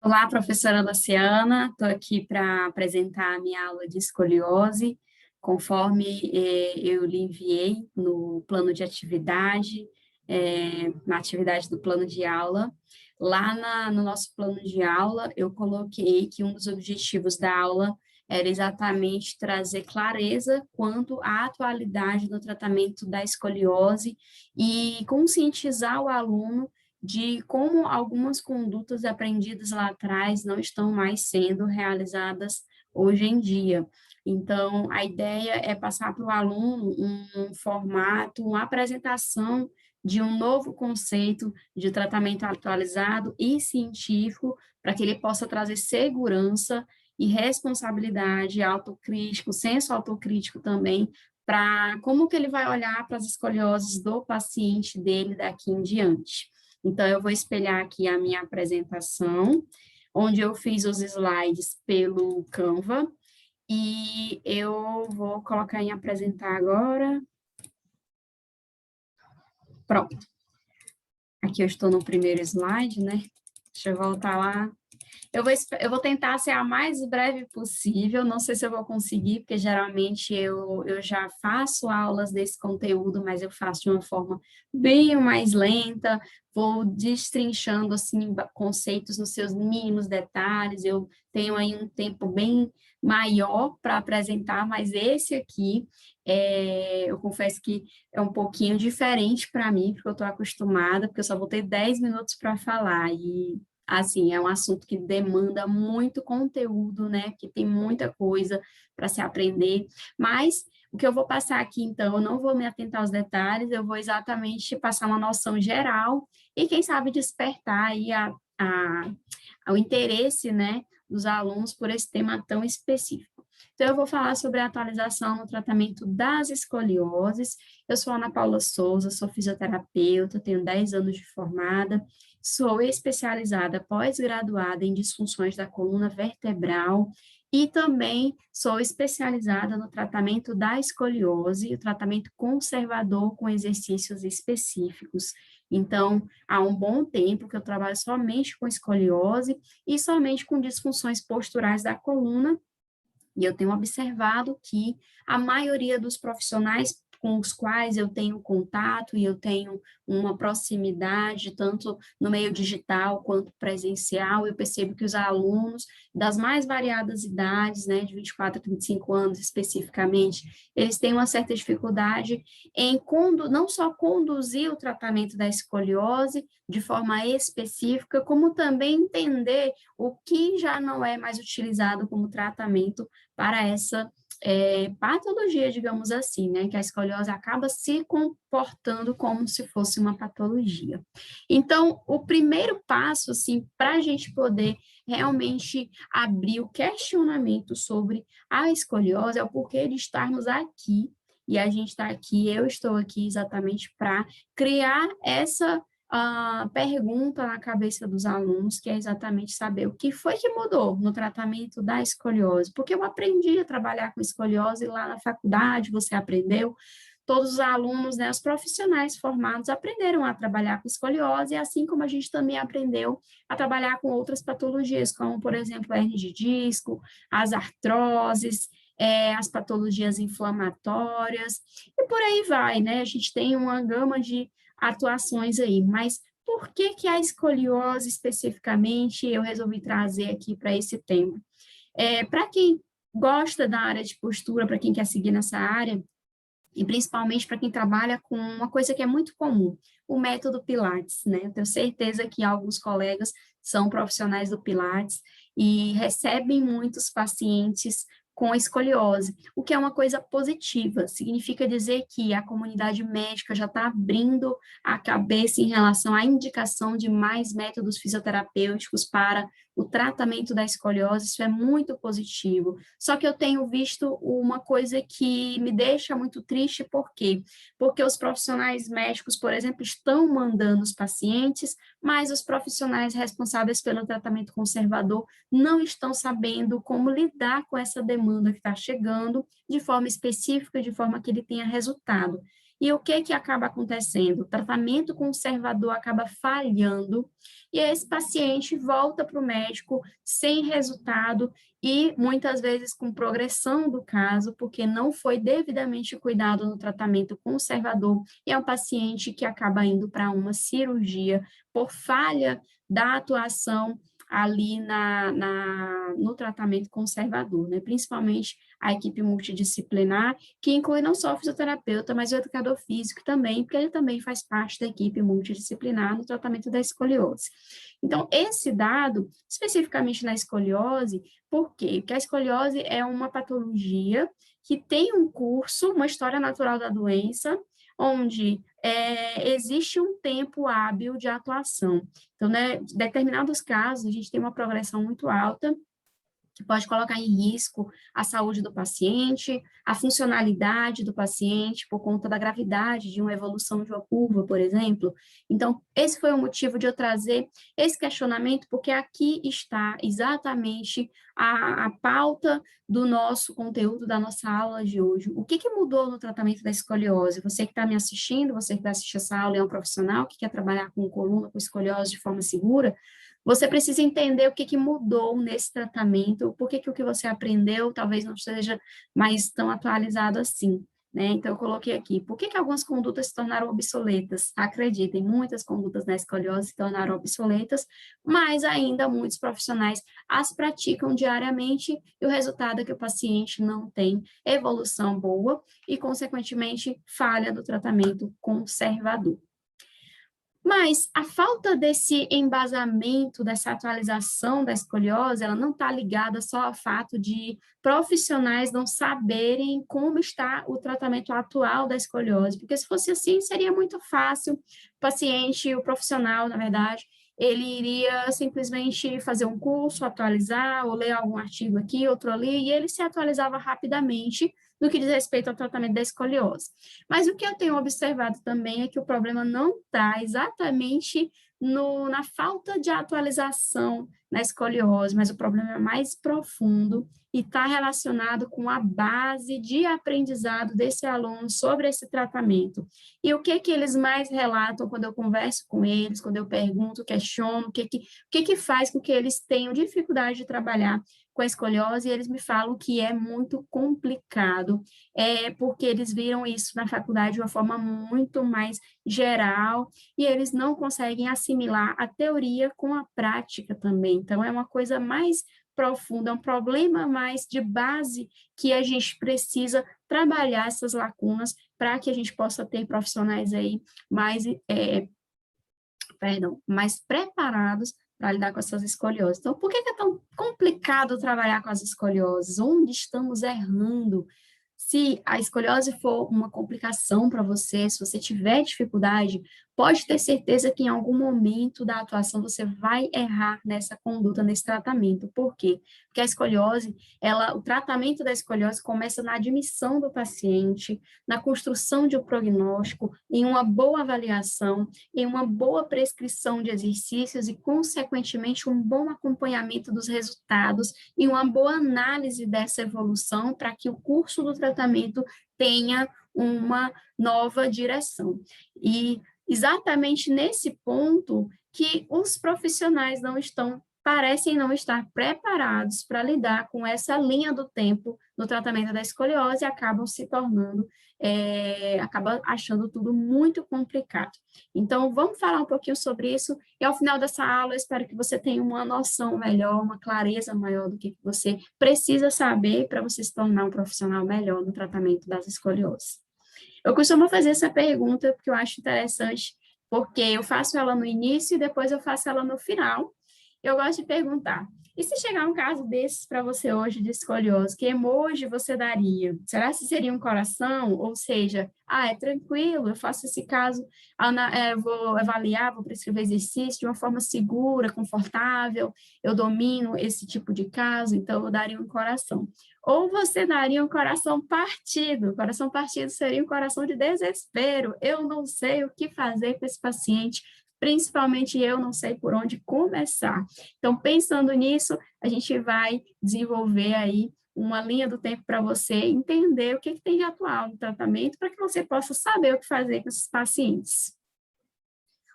Olá, professora Luciana, estou aqui para apresentar a minha aula de escoliose, conforme eu lhe enviei no plano de atividade, na atividade do plano de aula. Lá no nosso plano de aula, eu coloquei que um dos objetivos da aula era exatamente trazer clareza quanto à atualidade do tratamento da escoliose e conscientizar o aluno de como algumas condutas aprendidas lá atrás não estão mais sendo realizadas hoje em dia. Então, a ideia é passar para o aluno um formato, uma apresentação de um novo conceito de tratamento atualizado e científico, para que ele possa trazer segurança e responsabilidade, autocrítico, senso autocrítico também, para como que ele vai olhar para as escolioses do paciente dele daqui em diante. Então, eu vou espelhar aqui a minha apresentação, onde eu fiz os slides pelo Canva, e eu vou colocar em apresentar agora. Pronto. Aqui eu estou no primeiro slide, né? Deixa eu voltar lá. Eu vou tentar ser a mais breve possível, não sei se eu vou conseguir, porque geralmente eu já faço aulas desse conteúdo, mas eu faço de uma forma bem mais lenta, vou destrinchando, assim, conceitos nos seus mínimos detalhes, eu tenho aí um tempo bem maior para apresentar, mas esse aqui, eu confesso que é um pouquinho diferente para mim, porque eu estou acostumada, porque eu só vou ter 10 minutos para falar, e assim, é um assunto que demanda muito conteúdo, né? Que tem muita coisa para se aprender. Mas o que eu vou passar aqui, então, eu não vou me atentar aos detalhes, eu vou exatamente passar uma noção geral e, quem sabe, despertar aí o interesse, né, dos alunos por esse tema tão específico. Então, eu vou falar sobre a atualização no tratamento das escolioses. Eu sou Ana Paula Souza, sou fisioterapeuta, tenho 10 anos de formada, sou especializada pós-graduada em disfunções da coluna vertebral e também sou especializada no tratamento da escoliose, o tratamento conservador com exercícios específicos. Então, há um bom tempo que eu trabalho somente com escoliose e somente com disfunções posturais da coluna, e eu tenho observado que a maioria dos profissionais com os quais eu tenho contato e eu tenho uma proximidade, tanto no meio digital quanto presencial, eu percebo que os alunos das mais variadas idades, né, de 24 a 35 anos especificamente, eles têm uma certa dificuldade em não só conduzir o tratamento da escoliose de forma específica, como também entender o que já não é mais utilizado como tratamento para essa patologia, digamos assim, né, que a escoliose acaba se comportando como se fosse uma patologia. Então, o primeiro passo, assim, para a gente poder realmente abrir o questionamento sobre a escoliose é o porquê de estarmos aqui, e a gente está aqui, eu estou aqui exatamente para criar essa a pergunta na cabeça dos alunos, que é exatamente saber o que foi que mudou no tratamento da escoliose, porque eu aprendi a trabalhar com escoliose lá na faculdade, você aprendeu, todos os alunos, né, os profissionais formados aprenderam a trabalhar com escoliose, assim como a gente também aprendeu a trabalhar com outras patologias, como, por exemplo, a hernia de disco, as artroses, as patologias inflamatórias, e por aí vai, né? A gente tem uma gama de atuações aí, mas por que que a escoliose especificamente eu resolvi trazer aqui para esse tema? Para quem gosta da área de postura, para quem quer seguir nessa área, e principalmente para quem trabalha com uma coisa que é muito comum, o método Pilates, né? Eu tenho certeza que alguns colegas são profissionais do Pilates e recebem muitos pacientes com escoliose, o que é uma coisa positiva, significa dizer que a comunidade médica já está abrindo a cabeça em relação à indicação de mais métodos fisioterapêuticos para o tratamento da escoliose, isso é muito positivo. Só que eu tenho visto uma coisa que me deixa muito triste, por quê? Porque os profissionais médicos, por exemplo, estão mandando os pacientes, mas os profissionais responsáveis pelo tratamento conservador não estão sabendo como lidar com essa demanda que está chegando de forma específica, de forma que ele tenha resultado. E o que acaba acontecendo? O tratamento conservador acaba falhando e esse paciente volta para o médico sem resultado e muitas vezes com progressão do caso, porque não foi devidamente cuidado no tratamento conservador, e é um paciente que acaba indo para uma cirurgia por falha da atuação ali no tratamento conservador, né? Principalmente a equipe multidisciplinar, que inclui não só o fisioterapeuta, mas o educador físico também, porque ele também faz parte da equipe multidisciplinar no tratamento da escoliose. Então, esse dado, especificamente na escoliose, por quê? Porque a escoliose é uma patologia que tem um curso, uma história natural da doença, onde existe um tempo hábil de atuação. Então, né, em determinados casos, a gente tem uma progressão muito alta, que pode colocar em risco a saúde do paciente, a funcionalidade do paciente, por conta da gravidade de uma evolução de uma curva, por exemplo. Então, esse foi o motivo de eu trazer esse questionamento, porque aqui está exatamente a pauta do nosso conteúdo, da nossa aula de hoje. O que mudou no tratamento da escoliose? Você que está me assistindo, você que vai assistir essa aula é um profissional que quer trabalhar com coluna, com escoliose de forma segura, você precisa entender o que mudou nesse tratamento, por que o que você aprendeu talvez não esteja mais tão atualizado assim, né? Então, eu coloquei aqui, por que algumas condutas se tornaram obsoletas? Acreditem, muitas condutas na escoliose se tornaram obsoletas, mas ainda muitos profissionais as praticam diariamente e o resultado é que o paciente não tem evolução boa e, consequentemente, falha do tratamento conservador. Mas a falta desse embasamento, dessa atualização da escoliose, ela não está ligada só ao fato de profissionais não saberem como está o tratamento atual da escoliose, porque se fosse assim, seria muito fácil, o paciente, o profissional, na verdade, ele iria simplesmente fazer um curso, atualizar, ou ler algum artigo aqui, outro ali, e ele se atualizava rapidamente no que diz respeito ao tratamento da escoliose. Mas o que eu tenho observado também é que o problema não está exatamente na falta de atualização na escoliose, mas o problema é mais profundo e está relacionado com a base de aprendizado desse aluno sobre esse tratamento. E o que eles mais relatam quando eu converso com eles, quando eu pergunto, questiono, o que faz com que eles tenham dificuldade de trabalhar com a escoliose, e eles me falam que é muito complicado, porque eles viram isso na faculdade de uma forma muito mais geral, e eles não conseguem assimilar a teoria com a prática também. Então, é uma coisa mais profunda, é um problema mais de base que a gente precisa trabalhar essas lacunas para que a gente possa ter profissionais aí mais preparados para lidar com essas escolioses. Então, por que é tão complicado trabalhar com as escolioses? Onde estamos errando? Se a escoliose for uma complicação para você, se você tiver dificuldade, pode ter certeza que em algum momento da atuação você vai errar nessa conduta, nesse tratamento. Por quê? Porque a escoliose, o tratamento da escoliose começa na admissão do paciente, na construção de um prognóstico, em uma boa avaliação, em uma boa prescrição de exercícios e, consequentemente, um bom acompanhamento dos resultados e uma boa análise dessa evolução para que o curso do tratamento tenha uma nova direção. E exatamente nesse ponto que os profissionais parecem não estar preparados para lidar com essa linha do tempo no tratamento da escoliose e acabam acabam achando tudo muito complicado. Então, vamos falar um pouquinho sobre isso, e ao final dessa aula, eu espero que você tenha uma noção melhor, uma clareza maior do que você precisa saber para você se tornar um profissional melhor no tratamento das escolioses. Eu costumo fazer essa pergunta porque eu acho interessante, porque eu faço ela no início e depois eu faço ela no final. Eu gosto de perguntar, e se chegar um caso desses para você hoje de escoliose, que emoji você daria? Será que seria um coração? Ou seja, é tranquilo, eu faço esse caso, vou avaliar, vou prescrever exercício de uma forma segura, confortável, eu domino esse tipo de caso, então eu daria um coração. Ou você daria um coração partido. Coração partido seria um coração de desespero. Eu não sei o que fazer com esse paciente, principalmente eu não sei por onde começar. Então, pensando nisso, a gente vai desenvolver aí uma linha do tempo para você entender o que tem de atual no tratamento, para que você possa saber o que fazer com esses pacientes.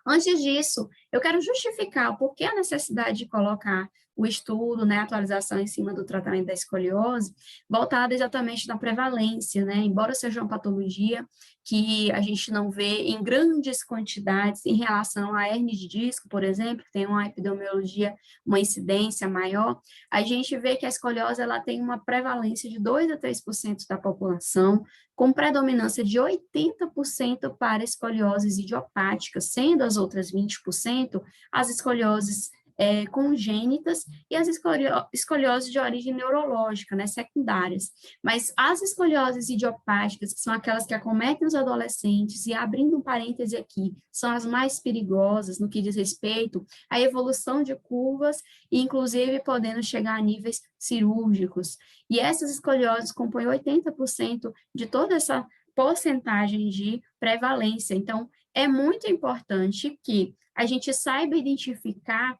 Antes disso, eu quero justificar o porquê a necessidade de colocar o estudo, né, a atualização em cima do tratamento da escoliose, voltada exatamente na prevalência, né, embora seja uma patologia que a gente não vê em grandes quantidades em relação à hernia de disco, por exemplo, que tem uma epidemiologia, uma incidência maior, a gente vê que a escoliose ela tem uma prevalência de 2 a 3% da população, com predominância de 80% para escolioses idiopáticas, sendo as outras 20% as escolioses congênitas e as escolioses de origem neurológica, né, secundárias. Mas as escolioses idiopáticas, que são aquelas que acometem os adolescentes, e abrindo um parêntese aqui, são as mais perigosas no que diz respeito à evolução de curvas, e inclusive podendo chegar a níveis cirúrgicos. E essas escolioses compõem 80% de toda essa porcentagem de prevalência. Então, é muito importante que a gente saiba identificar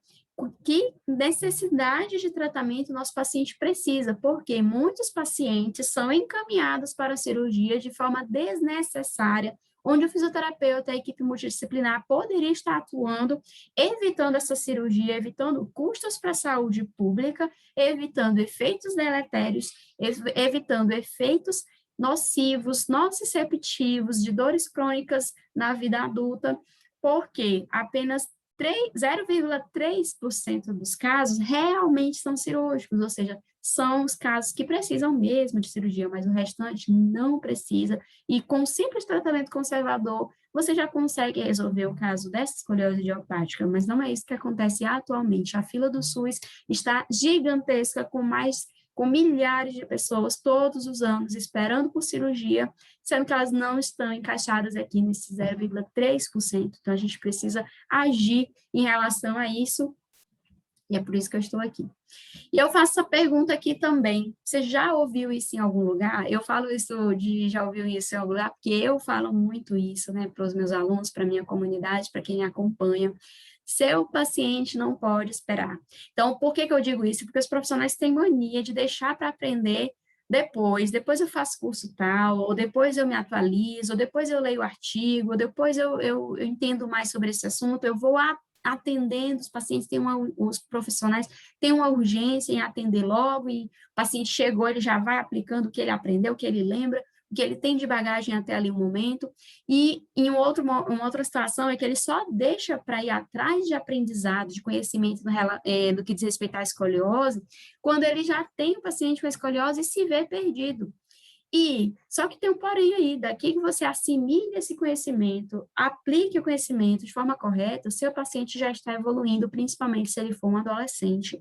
que necessidade de tratamento nosso paciente precisa, porque muitos pacientes são encaminhados para a cirurgia de forma desnecessária, onde o fisioterapeuta, a equipe multidisciplinar poderia estar atuando, evitando essa cirurgia, evitando custos para a saúde pública, evitando efeitos deletérios, evitando efeitos nocivos, nociceptivos, de dores crônicas na vida adulta, porque apenas 0,3% dos casos realmente são cirúrgicos, ou seja, são os casos que precisam mesmo de cirurgia, mas o restante não precisa, e com simples tratamento conservador, você já consegue resolver o caso dessa escoliose idiopática, mas não é isso que acontece atualmente. A fila do SUS está gigantesca, com milhares de pessoas todos os anos esperando por cirurgia, sendo que elas não estão encaixadas aqui nesse 0,3%. Então, a gente precisa agir em relação a isso, e é por isso que eu estou aqui. E eu faço essa pergunta aqui também. Você já ouviu isso em algum lugar? Eu falo isso de já ouviu isso em algum lugar, porque eu falo muito isso, né, para os meus alunos, para a minha comunidade, para quem acompanha. Seu paciente não pode esperar. Então, por que eu digo isso? Porque os profissionais têm mania de deixar para aprender depois eu faço curso tal, ou depois eu me atualizo, ou depois eu leio o artigo, ou depois eu entendo mais sobre esse assunto, eu vou atendendo os pacientes, os profissionais têm uma urgência em atender logo, e o paciente chegou, ele já vai aplicando o que ele aprendeu, o que ele lembra, o que ele tem de bagagem até ali o momento, e em uma outra situação é que ele só deixa para ir atrás de aprendizado, de conhecimento do que diz respeito à escoliose, quando ele já tem o paciente com escoliose e se vê perdido. Só que tem um porém aí, daqui que você assimile esse conhecimento, aplique o conhecimento de forma correta, o seu paciente já está evoluindo, principalmente se ele for um adolescente,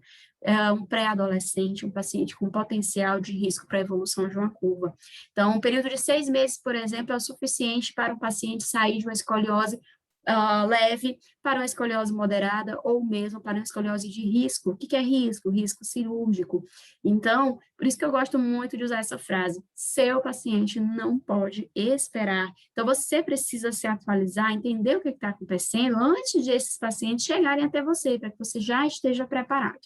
um pré-adolescente, um paciente com potencial de risco para a evolução de uma curva. Então, um período de 6 meses, por exemplo, é o suficiente para um paciente sair de uma escoliose leve para uma escoliose moderada, ou mesmo para uma escoliose de risco. O que é risco? Risco cirúrgico. Então, por isso que eu gosto muito de usar essa frase: seu paciente não pode esperar. Então, você precisa se atualizar, entender o que está acontecendo antes de esses pacientes chegarem até você, para que você já esteja preparado.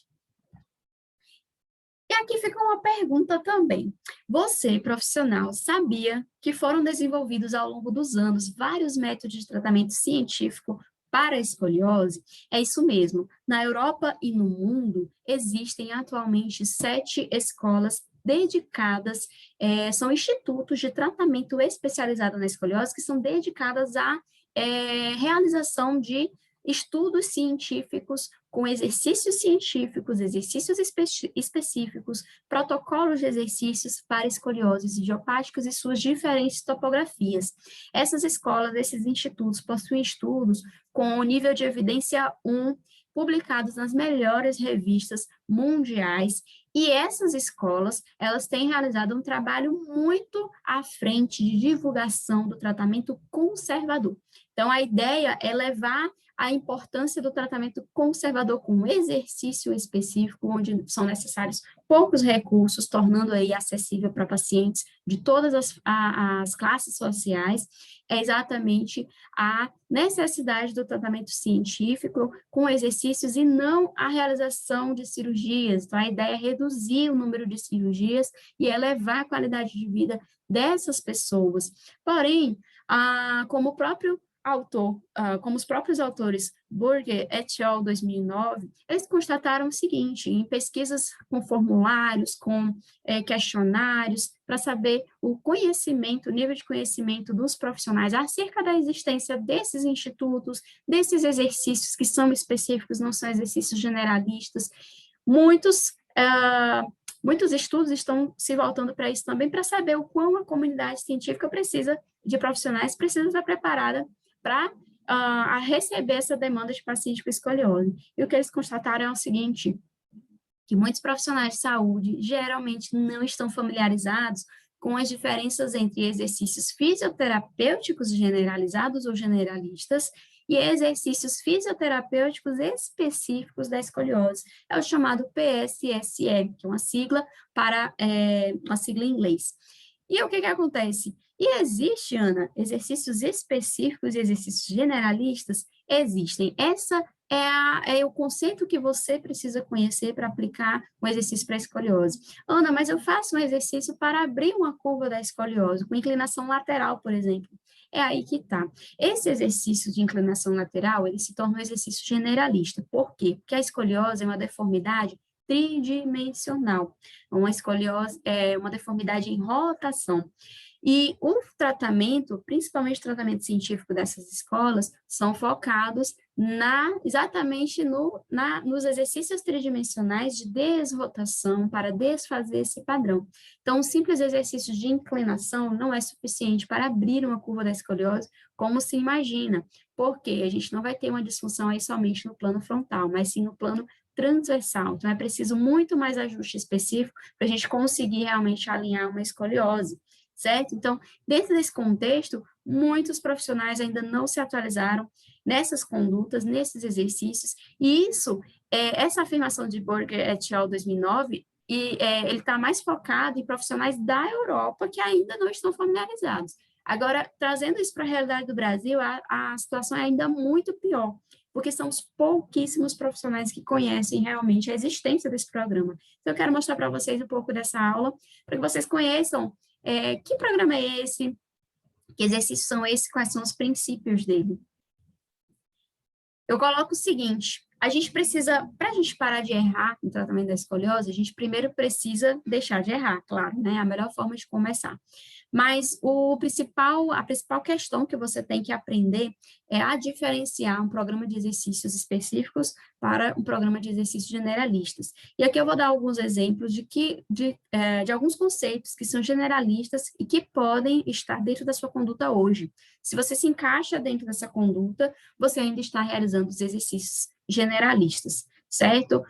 E aqui fica uma pergunta também. Você, profissional, sabia que foram desenvolvidos ao longo dos anos vários métodos de tratamento científico para a escoliose? É isso mesmo. Na Europa e no mundo, existem atualmente 7 escolas dedicadas, são institutos de tratamento especializado na escoliose, que são dedicadas à realização de estudos científicos com exercícios científicos, exercícios específicos, protocolos de exercícios para escolioses idiopáticas e suas diferentes topografias. Essas escolas, esses institutos, possuem estudos com o nível de evidência 1, publicados nas melhores revistas mundiais, e essas escolas, elas têm realizado um trabalho muito à frente de divulgação do tratamento conservador. Então, a ideia é levar a importância do tratamento conservador com exercício específico, onde são necessários poucos recursos, tornando aí acessível para pacientes de todas as classes sociais, é exatamente a necessidade do tratamento científico com exercícios e não a realização de cirurgias. Então, a ideia é reduzir o número de cirurgias e elevar a qualidade de vida dessas pessoas. Porém, como o próprio autor, como os próprios autores Burger et al. 2009, eles constataram o seguinte, em pesquisas com formulários, com questionários, para saber o conhecimento, o nível de conhecimento dos profissionais acerca da existência desses institutos, desses exercícios que são específicos, não são exercícios generalistas. Muitos estudos estão se voltando para isso também, para saber o quão a comunidade científica precisa de profissionais, precisa estar preparada para receber essa demanda de paciente com escoliose. E o que eles constataram é o seguinte, que muitos profissionais de saúde geralmente não estão familiarizados com as diferenças entre exercícios fisioterapêuticos generalizados ou generalistas e exercícios fisioterapêuticos específicos da escoliose. É o chamado PSSE, que é uma sigla uma sigla em inglês. E o que acontece? E existe, Ana, exercícios específicos e exercícios generalistas? Existem. Essa é o conceito que você precisa conhecer para aplicar um exercício para escoliose. Ana, mas eu faço um exercício para abrir uma curva da escoliose, com inclinação lateral, por exemplo. É aí que está. Esse exercício de inclinação lateral, ele se torna um exercício generalista. Por quê? Porque a escoliose é uma deformidade tridimensional. Uma escoliose é uma deformidade em rotação. E o tratamento, principalmente o tratamento científico dessas escolas, são focados exatamente nos exercícios tridimensionais de desrotação para desfazer esse padrão. Então, um simples exercício de inclinação não é suficiente para abrir uma curva da escoliose, como se imagina, porque a gente não vai ter uma disfunção aí somente no plano frontal, mas sim no plano transversal. Então, é preciso muito mais ajuste específico para a gente conseguir realmente alinhar uma escoliose, certo? Então, dentro desse contexto, muitos profissionais ainda não se atualizaram nessas condutas, nesses exercícios, e essa afirmação de Burger et al. 2009, ele está mais focado em profissionais da Europa que ainda não estão familiarizados. Agora, trazendo isso para a realidade do Brasil, a situação é ainda muito pior, porque são os pouquíssimos profissionais que conhecem realmente a existência desse programa. Então, eu quero mostrar para vocês um pouco dessa aula, para que vocês conheçam que programa é esse, que exercícios são esses, quais são os princípios dele. Eu coloco o seguinte, para a gente parar de errar no tratamento da escoliose, a gente primeiro precisa deixar de errar, claro, né? A melhor forma de começar. Mas a principal questão que você tem que aprender é a diferenciar um programa de exercícios específicos para um programa de exercícios generalistas. E aqui eu vou dar alguns exemplos de alguns conceitos que são generalistas e que podem estar dentro da sua conduta hoje. Se você se encaixa dentro dessa conduta, você ainda está realizando os exercícios generalistas, certo?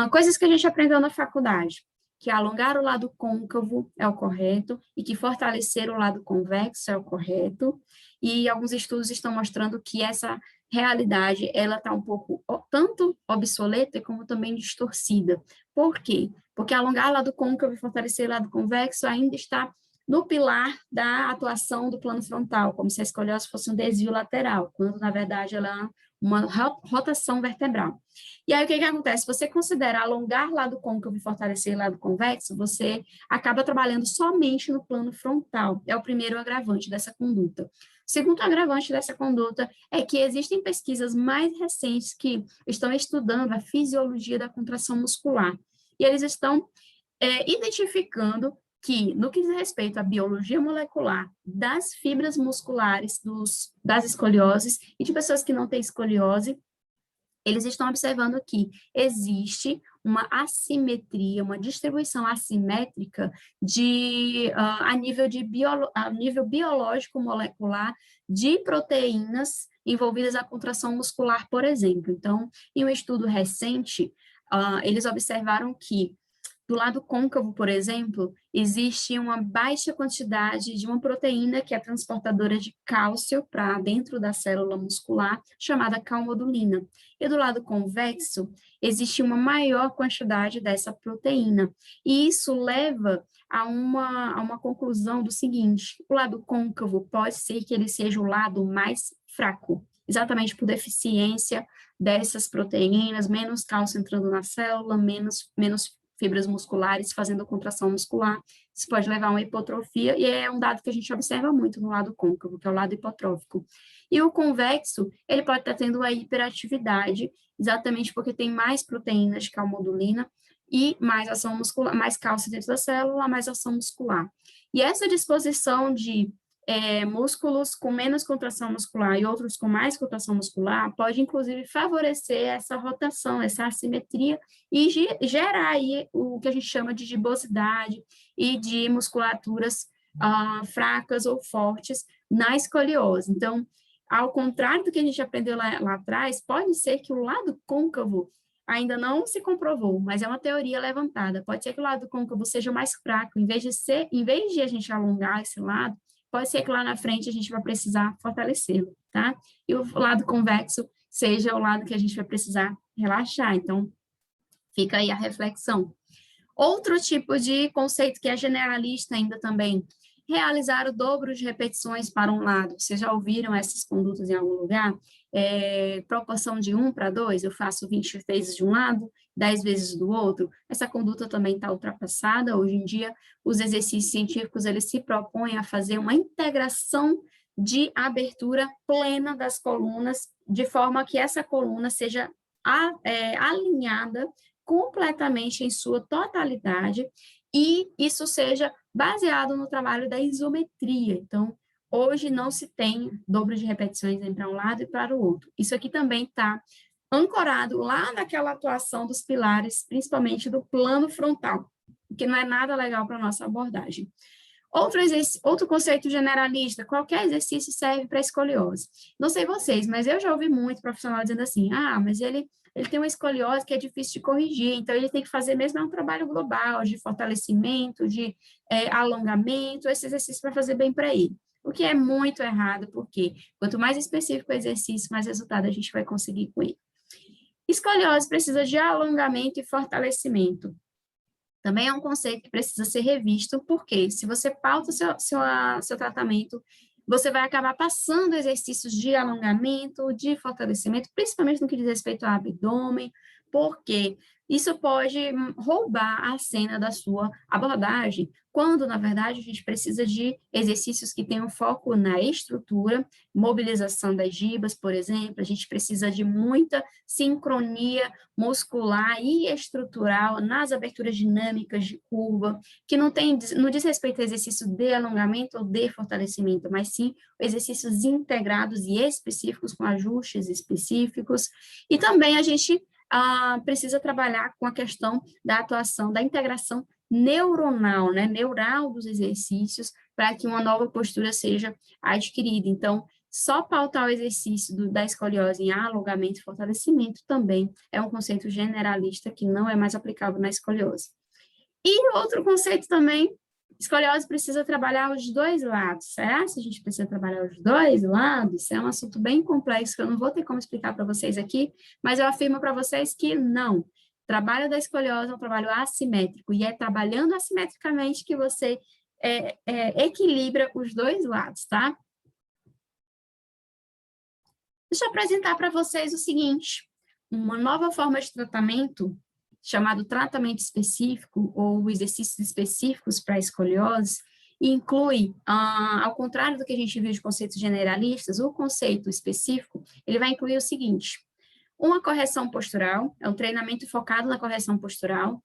Coisas que a gente aprendeu na faculdade, que alongar o lado côncavo é o correto e que fortalecer o lado convexo é o correto, e alguns estudos estão mostrando que essa realidade, ela está um pouco tanto obsoleta como também distorcida. Por quê? Porque alongar o lado côncavo e fortalecer o lado convexo ainda está no pilar da atuação do plano frontal, como se a escoliose fosse um desvio lateral, quando, na verdade, ela é uma rotação vertebral. E aí, o que acontece? Se você considera alongar lado côncavo e fortalecer lado convexo, você acaba trabalhando somente no plano frontal. É o primeiro agravante dessa conduta. O segundo agravante dessa conduta é que existem pesquisas mais recentes que estão estudando a fisiologia da contração muscular. E eles estão identificando que, no que diz respeito à biologia molecular das fibras musculares das escolioses e de pessoas que não têm escoliose, eles estão observando que existe uma assimetria, uma distribuição assimétrica a nível biológico molecular de proteínas envolvidas na contração muscular, por exemplo. Então, em um estudo recente, eles observaram que Do lado côncavo, por exemplo, existe uma baixa quantidade de uma proteína que é transportadora de cálcio para dentro da célula muscular, chamada calmodulina. E do lado convexo, existe uma maior quantidade dessa proteína. E isso leva a uma conclusão do seguinte: o lado côncavo pode ser que ele seja o lado mais fraco, exatamente por deficiência dessas proteínas, menos cálcio entrando na célula, menos fibras musculares fazendo contração muscular. Isso pode levar a uma hipotrofia, e é um dado que a gente observa muito no lado côncavo, que é o lado hipotrófico. E o convexo, ele pode estar tendo a hiperatividade, exatamente porque tem mais proteínas de calmodulina e mais ação muscular, mais cálcio dentro da célula, mais ação muscular. E essa disposição de músculos com menos contração muscular e outros com mais contração muscular pode, inclusive, favorecer essa rotação, essa assimetria e gerar aí o que a gente chama de gibosidade e de musculaturas fracas ou fortes na escoliose. Então, ao contrário do que a gente aprendeu lá atrás, pode ser que o lado côncavo ainda não se comprovou, mas é uma teoria levantada. Pode ser que o lado côncavo seja mais fraco, em vez de a gente alongar esse lado, pode ser que lá na frente a gente vai precisar fortalecê-lo, tá? E o lado convexo seja o lado que a gente vai precisar relaxar. Então, fica aí a reflexão. Outro tipo de conceito que é generalista ainda também, realizar o dobro de repetições para um lado. Vocês já ouviram essas condutas em algum lugar? Proporção de 1 para 2, eu faço 20 vezes de um lado, 10 vezes do outro. Essa conduta também está ultrapassada. Hoje em dia, os exercícios científicos, eles se propõem a fazer uma integração de abertura plena das colunas, de forma que essa coluna seja alinhada completamente em sua totalidade, e isso seja baseado no trabalho da isometria. Então, hoje não se tem dobro de repetições nem para um lado e para o outro. Isso aqui também está ancorado lá naquela atuação dos pilares, principalmente do plano frontal, que não é nada legal para a nossa abordagem. Outro conceito generalista: qualquer exercício serve para escoliose. Não sei vocês, mas eu já ouvi muito profissional dizendo assim: mas ele tem uma escoliose que é difícil de corrigir, então ele tem que fazer mesmo um trabalho global, de fortalecimento, de alongamento, esse exercício vai fazer bem para ele. O que é muito errado, porque quanto mais específico o exercício, mais resultado a gente vai conseguir com ele. Escoliose precisa de alongamento e fortalecimento. Também é um conceito que precisa ser revisto, porque se você pauta seu tratamento, você vai acabar passando exercícios de alongamento, de fortalecimento, principalmente no que diz respeito ao abdômen, porque isso pode roubar a cena da sua abordagem, quando, na verdade, a gente precisa de exercícios que tenham foco na estrutura, mobilização das gibas, por exemplo, a gente precisa de muita sincronia muscular e estrutural nas aberturas dinâmicas de curva, que não diz respeito a exercício de alongamento ou de fortalecimento, mas sim exercícios integrados e específicos, com ajustes específicos. E também a gente precisa trabalhar com a questão da atuação, da integração neuronal, né, neural dos exercícios, para que uma nova postura seja adquirida. Então, só pautar o exercício da escoliose em alongamento e fortalecimento também é um conceito generalista que não é mais aplicável na escoliose. E outro conceito também: escoliose precisa trabalhar os dois lados. Será que a gente precisa trabalhar os dois lados? Isso é um assunto bem complexo que eu não vou ter como explicar para vocês aqui, mas eu afirmo para vocês que não. O trabalho da escoliose é um trabalho assimétrico, e é trabalhando assimetricamente que você equilibra os dois lados, tá? Deixa eu apresentar para vocês o seguinte: uma nova forma de tratamento, chamado tratamento específico ou exercícios específicos para a escoliose, inclui, ao contrário do que a gente viu de conceitos generalistas, o conceito específico, ele vai incluir o seguinte: uma correção postural, é um treinamento focado na correção postural,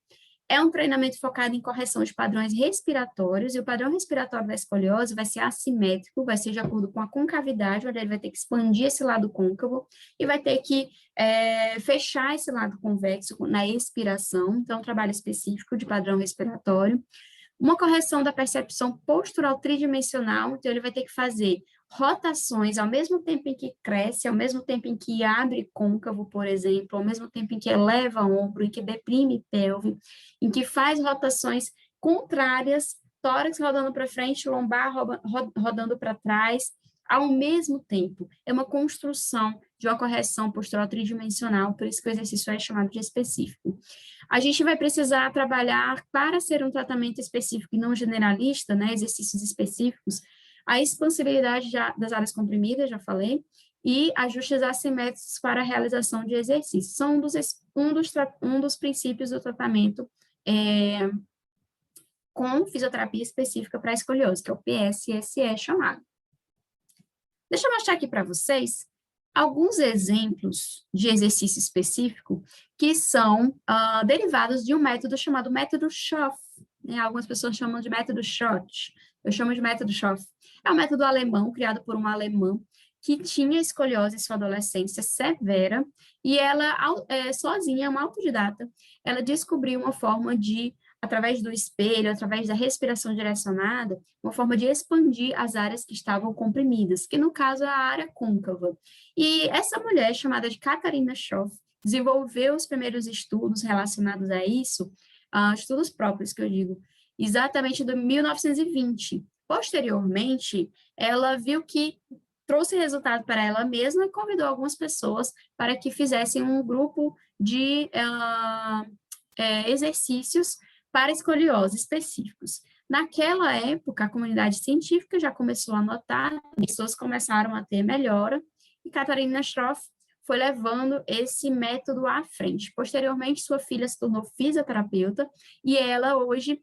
é um treinamento focado em correção de padrões respiratórios, e o padrão respiratório da escoliose vai ser assimétrico, vai ser de acordo com a concavidade, onde ele vai ter que expandir esse lado côncavo e vai ter que fechar esse lado convexo na expiração. Então, um trabalho específico de padrão respiratório. Uma correção da percepção postural tridimensional, então ele vai ter que fazer rotações, ao mesmo tempo em que cresce, ao mesmo tempo em que abre côncavo, por exemplo, ao mesmo tempo em que eleva ombro, em que deprime pelve, em que faz rotações contrárias, tórax rodando para frente, lombar rodando para trás, ao mesmo tempo. É uma construção de uma correção postural tridimensional, por isso que o exercício é chamado de específico. A gente vai precisar trabalhar para ser um tratamento específico e não generalista, né, exercícios específicos, a expansibilidade das áreas comprimidas, já falei, e ajustes assimétricos para a realização de exercícios. São um dos princípios do tratamento com fisioterapia específica para a escoliose, que é o PSSE chamado. Deixa eu mostrar aqui para vocês alguns exemplos de exercício específico que são derivados de um método chamado método Schoff. Né? Algumas pessoas chamam de método Schott. Eu chamo de método Schoff. É um método alemão, criado por uma alemã, que tinha escoliose em sua adolescência severa, e ela, sozinha, uma autodidata, ela descobriu uma forma de, através do espelho, através da respiração direcionada, uma forma de expandir as áreas que estavam comprimidas, que no caso é a área côncava. E essa mulher, chamada de Katharina Schoff, desenvolveu os primeiros estudos relacionados a isso, estudos próprios que eu digo, exatamente em 1920. Posteriormente, ela viu que trouxe resultado para ela mesma e convidou algumas pessoas para que fizessem um grupo de exercícios para escoliose específicos. Naquela época, a comunidade científica já começou a notar, pessoas começaram a ter melhora, e Katharina Schoff foi levando esse método à frente. Posteriormente, sua filha se tornou fisioterapeuta, e ela hoje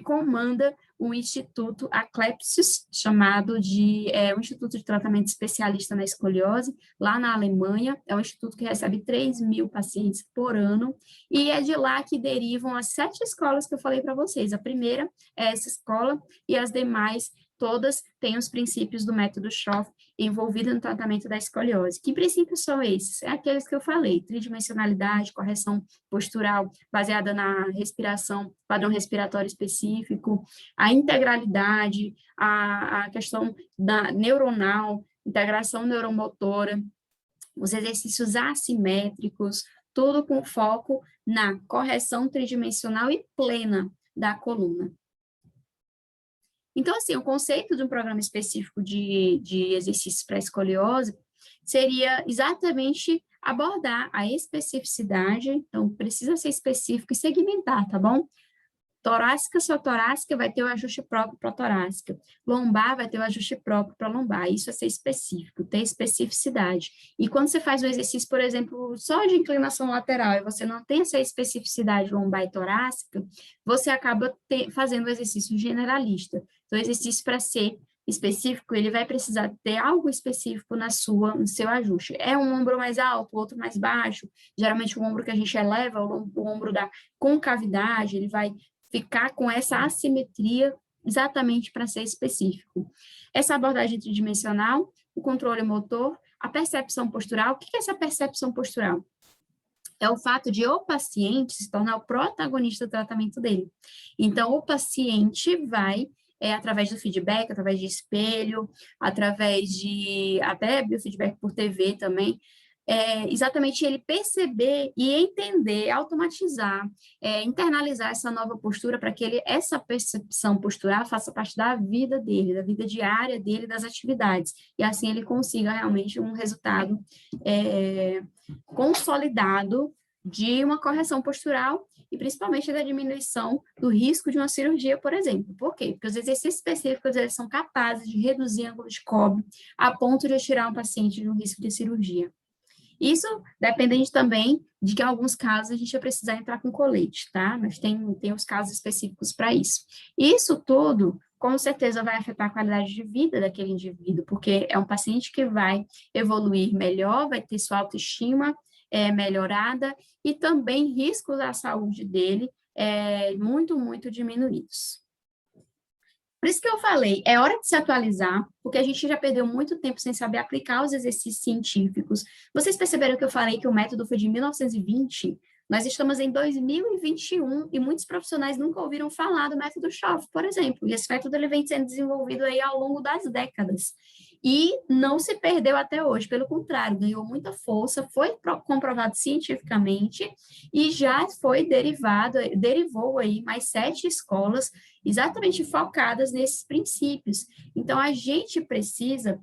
comanda um instituto Aklepsius, chamado de um Instituto de Tratamento Especialista na Escoliose, lá na Alemanha. É um instituto que recebe 3.000 pacientes por ano, e é de lá que derivam as 7 escolas que eu falei para vocês. A primeira é essa escola, e as demais, todas, têm os princípios do método Schoff envolvido no tratamento da escoliose. Que princípios são esses? É aqueles que eu falei: tridimensionalidade, correção postural baseada na respiração, padrão respiratório específico, a integralidade, a questão da neuronal, integração neuromotora, os exercícios assimétricos, tudo com foco na correção tridimensional e plena da coluna. Então, assim, o conceito de um programa específico de exercícios para escoliose seria exatamente abordar a especificidade, então precisa ser específico e segmentar, tá bom? Torácica, só torácica vai ter o ajuste próprio para torácica. Lombar vai ter o ajuste próprio para lombar. Isso é ser específico, ter especificidade. E quando você faz um exercício, por exemplo, só de inclinação lateral, e você não tem essa especificidade lombar e torácica, você acaba fazendo o exercício generalista. Então, o exercício, para ser específico, ele vai precisar ter algo específico no seu ajuste. É um ombro mais alto, outro mais baixo. Geralmente, o ombro que a gente eleva, o ombro da concavidade, ele vai ficar com essa assimetria exatamente para ser específico. Essa abordagem tridimensional, o controle motor, a percepção postural. O que é essa percepção postural? É o fato de o paciente se tornar o protagonista do tratamento dele. Então, o paciente vai, através do feedback, através de espelho, através de até biofeedback por TV também, exatamente ele perceber e entender, automatizar, internalizar essa nova postura para que essa percepção postural faça parte da vida dele, da vida diária dele, das atividades, e assim ele consiga realmente um resultado consolidado de uma correção postural e principalmente da diminuição do risco de uma cirurgia, por exemplo. Por quê? Porque os exercícios específicos eles são capazes de reduzir ângulo de Cobb a ponto de tirar um paciente de um risco de cirurgia. Isso dependente também de que em alguns casos a gente vai precisar entrar com colete, tá? Mas tem os casos específicos para isso. Isso tudo, com certeza, vai afetar a qualidade de vida daquele indivíduo, porque é um paciente que vai evoluir melhor, vai ter sua autoestima melhorada e também riscos à saúde dele muito, muito diminuídos. Por isso que eu falei, é hora de se atualizar, porque a gente já perdeu muito tempo sem saber aplicar os exercícios científicos. Vocês perceberam que eu falei que o método foi de 1920? Nós estamos em 2021 e muitos profissionais nunca ouviram falar do método Schoff, por exemplo. E esse método ele vem sendo desenvolvido aí ao longo das décadas. e não se perdeu até hoje, pelo contrário, ganhou muita força, foi comprovado cientificamente e já foi derivou aí mais 7 escolas exatamente focadas nesses princípios. Então, a gente precisa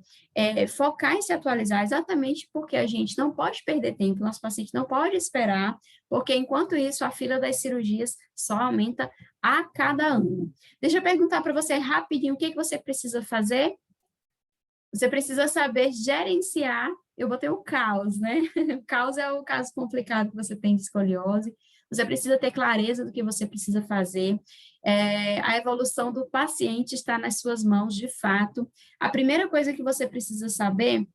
focar em se atualizar exatamente porque a gente não pode perder tempo, nosso paciente não pode esperar, porque enquanto isso, a fila das cirurgias só aumenta a cada ano. Deixa eu perguntar para você rapidinho, o que você precisa fazer? Você precisa saber gerenciar, eu botei o caos, né? O caos é o caso complicado que você tem de escoliose. Você precisa ter clareza do que você precisa fazer. A evolução do paciente está nas suas mãos, de fato. A primeira coisa que você precisa saber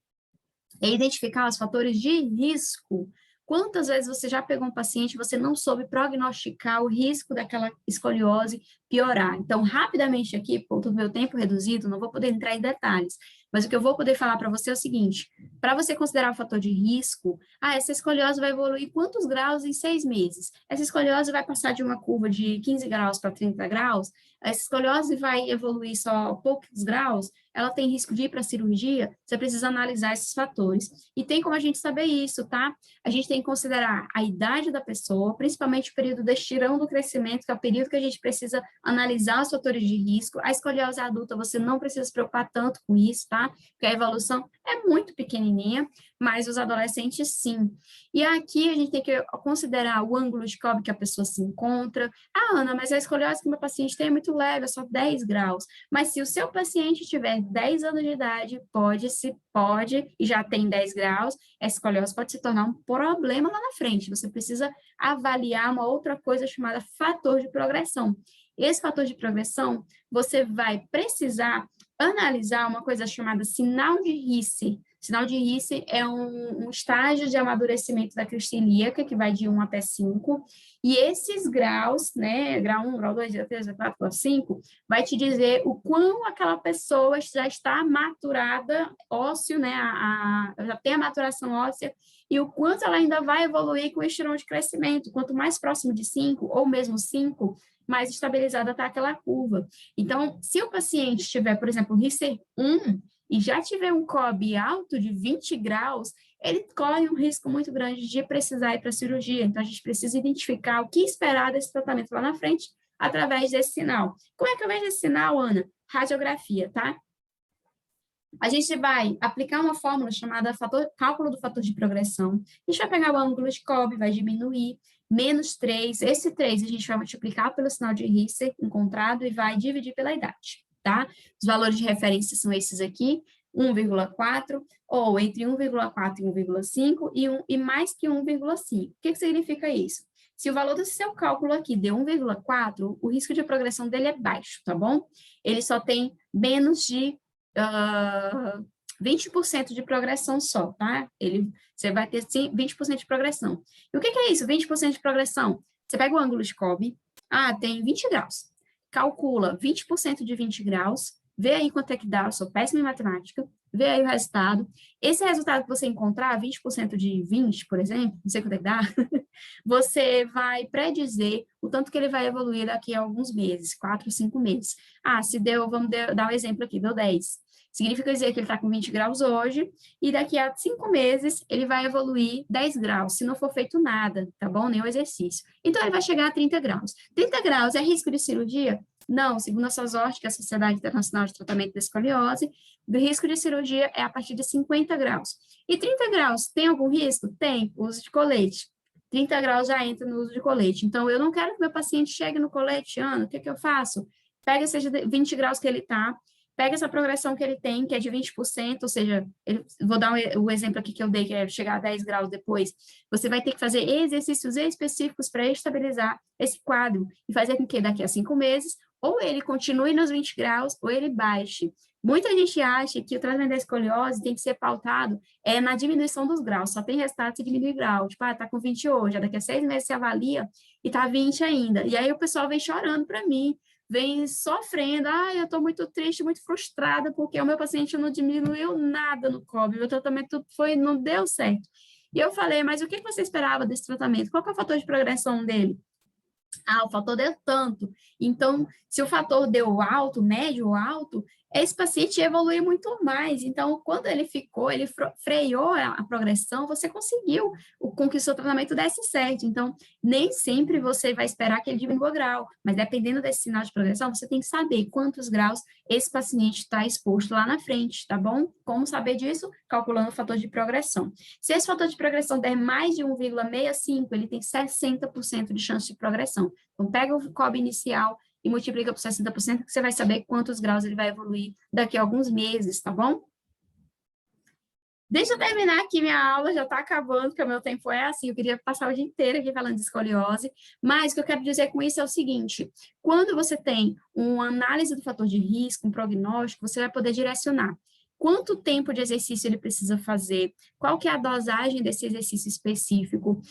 é identificar os fatores de risco. Quantas vezes você já pegou um paciente e você não soube prognosticar o risco daquela escoliose piorar? Então, rapidamente aqui, por todo o meu tempo reduzido, não vou poder entrar em detalhes, mas o que eu vou poder falar para você é o seguinte, para você considerar o fator de risco, essa escoliose vai evoluir quantos graus em 6 meses? Essa escoliose vai passar de uma curva de 15 graus para 30 graus? Essa escoliose vai evoluir só poucos graus? Ela tem risco de ir para a cirurgia? Você precisa analisar esses fatores. E tem como a gente saber isso, tá? A gente tem que considerar a idade da pessoa, principalmente o período de estirão do crescimento, que é o período que a gente precisa analisar os fatores de risco. A escoliose adulta, você não precisa se preocupar tanto com isso, tá? Porque a evolução é muito pequenininha, mas os adolescentes, sim. E aqui a gente tem que considerar o ângulo de cobre que a pessoa se encontra. Ana, mas a escoliose que meu paciente tem é muito leve, é só 10 graus. Mas se o seu paciente tiver 10 anos de idade, pode, e já tem 10 graus, a escoliose pode se tornar um problema lá na frente. Você precisa avaliar uma outra coisa chamada fator de progressão. Esse fator de progressão, você vai precisar analisar uma coisa chamada sinal de Ricci. Sinal de Ricci é um estágio de amadurecimento da crista ilíaca, que vai de 1 até 5, e esses graus, né, grau 1, grau 2, grau 3, grau 4, grau 5, vai te dizer o quão aquela pessoa já está maturada, ósseo, né, já tem a maturação óssea, e o quanto ela ainda vai evoluir com o estirão de crescimento. Quanto mais próximo de 5, ou mesmo 5, mais estabilizada está aquela curva. Então, se o paciente tiver, por exemplo, RICER 1 e já tiver um COB alto de 20 graus, ele corre um risco muito grande de precisar ir para a cirurgia. Então, a gente precisa identificar o que esperar desse tratamento lá na frente através desse sinal. Como é que eu vejo esse sinal, Ana? Radiografia, tá? A gente vai aplicar uma fórmula chamada cálculo do fator de progressão. A gente vai pegar o ângulo de Cobb, vai diminuir, menos 3. Esse 3 a gente vai multiplicar pelo sinal de Ricci encontrado e vai dividir pela idade, tá? Os valores de referência são esses aqui, 1,4, ou entre 1,4 e 1,5, e mais que 1,5. O que significa isso? Se o valor desse seu cálculo aqui deu 1,4, o risco de progressão dele é baixo, tá bom? Ele só tem menos de 20% de progressão só, tá? Você vai ter 20% de progressão. E o que é isso, 20% de progressão? Você pega o ângulo de Cobb, tem 20 graus. Calcula 20% de 20 graus, vê aí quanto é que dá, eu sou péssima em matemática, vê aí o resultado. Esse resultado que você encontrar, 20% de 20, por exemplo, não sei quanto é que dá, você vai predizer o tanto que ele vai evoluir daqui a alguns meses, 4, 5 meses. Se deu, vamos dar um exemplo aqui, deu 10. Significa dizer que ele está com 20 graus hoje, e daqui a 5 meses ele vai evoluir 10 graus, se não for feito nada, tá bom? Nenhum exercício. Então, ele vai chegar a 30 graus. 30 graus é risco de cirurgia? Não, segundo a SOSORT, que é a Sociedade Internacional de Tratamento da Escoliose, o risco de cirurgia é a partir de 50 graus. E 30 graus, tem algum risco? Tem, uso de colete. 30 graus já entra no uso de colete. Então, eu não quero que meu paciente chegue no colete, Ana, o que eu faço? Pega esses 20 graus que ele está, pega essa progressão que ele tem, que é de 20%, ou seja, vou dar o exemplo aqui que eu dei, que é chegar a 10 graus depois, você vai ter que fazer exercícios específicos para estabilizar esse quadro e fazer com que daqui a 5 meses, ou ele continue nos 20 graus, ou ele baixe. Muita gente acha que o tratamento da escoliose tem que ser pautado na diminuição dos graus, só tem resultado se diminuir grau, tipo, tá com 20 hoje, daqui a 6 meses você avalia e tá 20 ainda. E aí o pessoal vem chorando para mim, vem sofrendo, eu estou muito triste, muito frustrada, porque o meu paciente não diminuiu nada no COB, meu tratamento não deu certo. E eu falei, mas o que você esperava desse tratamento? Qual que é o fator de progressão dele? O fator deu tanto. Então, se o fator deu alto, médio ou alto, esse paciente evoluiu muito mais. Então, quando ele freou a progressão, você conseguiu com que o seu tratamento desse certo. Então, nem sempre você vai esperar que ele diminua grau, mas dependendo desse sinal de progressão, você tem que saber quantos graus esse paciente está exposto lá na frente, tá bom? Como saber disso? Calculando o fator de progressão. Se esse fator de progressão der mais de 1,65, ele tem 60% de chance de progressão. Então, pega o COB inicial e multiplica por 60%, que você vai saber quantos graus ele vai evoluir daqui a alguns meses, tá bom? Deixa eu terminar aqui minha aula, já está acabando, porque o meu tempo é assim, eu queria passar o dia inteiro aqui falando de escoliose, mas o que eu quero dizer com isso é o seguinte, quando você tem uma análise do fator de risco, um prognóstico, você vai poder direcionar quanto tempo de exercício ele precisa fazer, qual que é a dosagem desse exercício específico,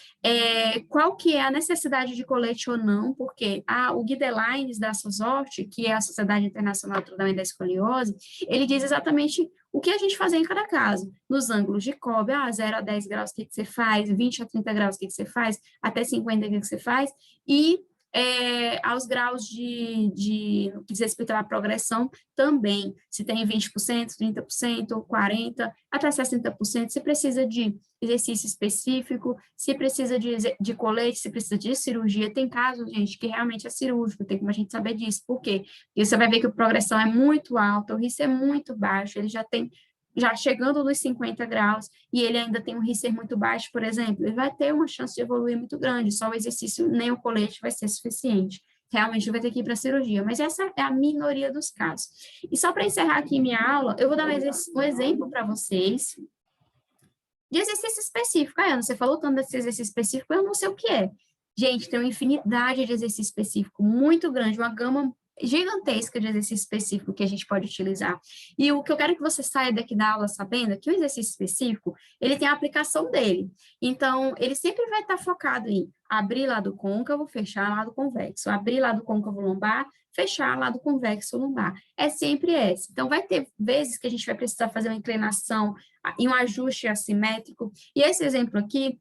qual que é a necessidade de colete ou não, porque o Guidelines da SOSORT, que é a Sociedade Internacional do Tratamento da Escoliose, ele diz exatamente o que a gente faz em cada caso, nos ângulos de COB, 0 a 10 graus, o que você faz, 20 a 30 graus, o que você faz, até 50, o que você faz, e aos graus no que diz respeito à progressão, também, se tem 20%, 30%, 40%, até 60%, se precisa de exercício específico, se precisa de colete, se precisa de cirurgia, tem casos, gente, que realmente é cirúrgico, tem como a gente saber disso, por quê? Porque você vai ver que a progressão é muito alta, o risco é muito baixo, ele já chegando nos 50 graus, e ele ainda tem um risco muito baixo, por exemplo, ele vai ter uma chance de evoluir muito grande, só o exercício, nem o colete vai ser suficiente. Realmente vai ter que ir para a cirurgia, mas essa é a minoria dos casos. E só para encerrar aqui minha aula, eu vou dar um exemplo para vocês de exercício específico. Ana, você falou tanto desse exercício específico, eu não sei o que é. Gente, tem uma infinidade de exercício específico, muito grande, uma gama gigantesca de exercício específico que a gente pode utilizar. E o que eu quero que você saia daqui da aula sabendo é que o exercício específico, ele tem a aplicação dele. Então, ele sempre vai estar focado em abrir lado côncavo, fechar lado convexo, abrir lado côncavo lombar, fechar lado convexo lombar. É sempre esse. Então, vai ter vezes que a gente vai precisar fazer uma inclinação e um ajuste assimétrico. E esse exemplo aqui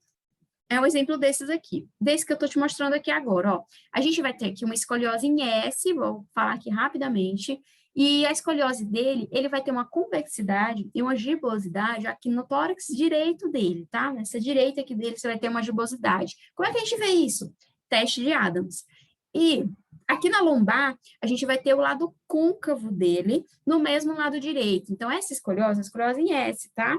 é um exemplo desses aqui, desse que eu estou te mostrando aqui agora, ó. A gente vai ter aqui uma escoliose em S, vou falar aqui rapidamente, e a escoliose dele, ele vai ter uma convexidade e uma gibosidade aqui no tórax direito dele, tá? Nessa direita aqui dele, você vai ter uma gibosidade. Como é que a gente vê isso? Teste de Adams. E aqui na lombar, a gente vai ter o lado côncavo dele no mesmo lado direito. Então, essa escoliose é a escoliose em S, tá?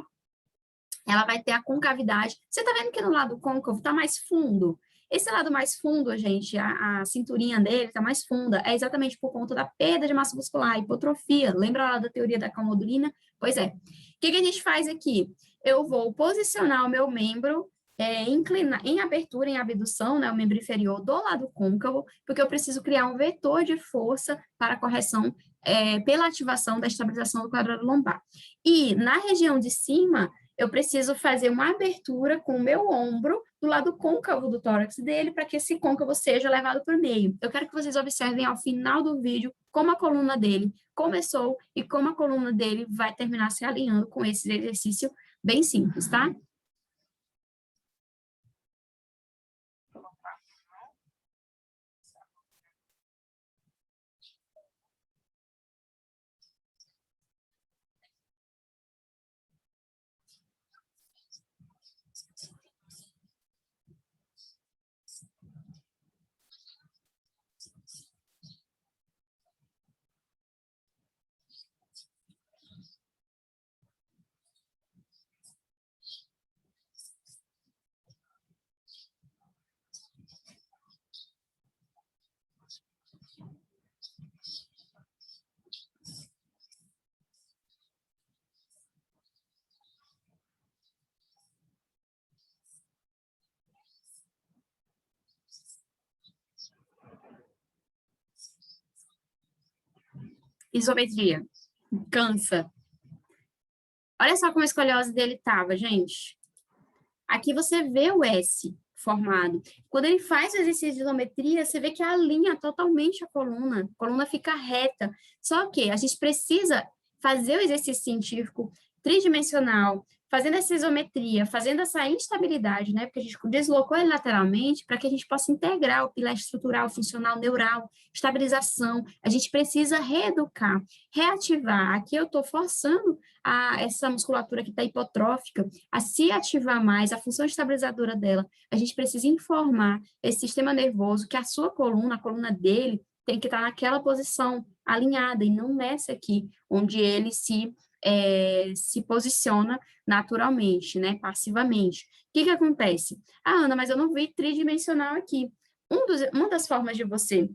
Ela vai ter a concavidade. Você está vendo que no lado côncavo está mais fundo? Esse lado mais fundo, gente, a cinturinha dele está mais funda, é exatamente por conta da perda de massa muscular, hipotrofia. Lembra lá da teoria da calmodulina? Pois é. O que a gente faz aqui? Eu vou posicionar o meu membro inclinar em abertura, em abdução, né, o membro inferior do lado côncavo, porque eu preciso criar um vetor de força para a correção pela ativação da estabilização do quadrado lombar. E na região de cima, eu preciso fazer uma abertura com o meu ombro do lado côncavo do tórax dele, para que esse côncavo seja levado para o meio. Eu quero que vocês observem ao final do vídeo como a coluna dele começou e como a coluna dele vai terminar se alinhando com esse exercício bem simples, tá? Isometria. Cansa. Olha só como a escoliose dele estava, gente. Aqui você vê o S formado. Quando ele faz o exercício de isometria, você vê que alinha totalmente a coluna fica reta. Só que a gente precisa fazer o exercício científico tridimensional, fazendo essa isometria, fazendo essa instabilidade, né? Porque a gente deslocou ele lateralmente para que a gente possa integrar o pilar estrutural, funcional, neural, estabilização. A gente precisa reeducar, reativar. Aqui eu estou forçando essa musculatura que está hipotrófica a se ativar mais, a função estabilizadora dela. A gente precisa informar esse sistema nervoso que a sua coluna, a coluna dele, tem que estar naquela posição alinhada e não nessa aqui, onde ele se posiciona naturalmente, né, passivamente. O que que acontece? Ah, Ana, mas eu não vi tridimensional aqui. Uma das formas de você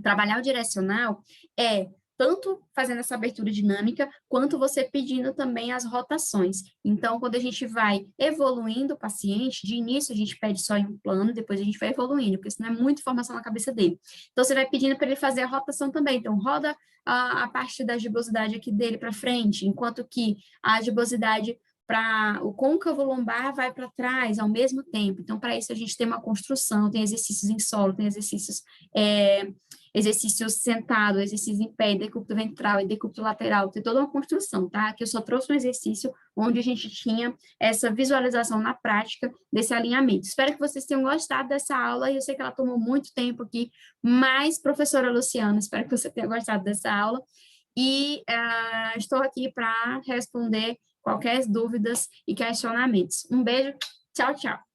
trabalhar o direcional é tanto fazendo essa abertura dinâmica, quanto você pedindo também as rotações. Então, quando a gente vai evoluindo o paciente, de início a gente pede só em um plano, depois a gente vai evoluindo, porque senão é muita informação na cabeça dele. Então, você vai pedindo para ele fazer a rotação também. Então, roda a parte da gibosidade aqui dele para frente, enquanto que a gibosidade para o côncavo lombar vai para trás ao mesmo tempo. Então, para isso a gente tem uma construção, tem exercícios em solo, tem exercícios sentado, exercício em pé, decúbito ventral e decúbito lateral, tem toda uma construção, tá? Aqui eu só trouxe um exercício onde a gente tinha essa visualização na prática desse alinhamento. Espero que vocês tenham gostado dessa aula, e eu sei que ela tomou muito tempo aqui, mas, professora Luciana, espero que você tenha gostado dessa aula, e estou aqui para responder qualquer dúvidas e questionamentos. Um beijo, tchau, tchau.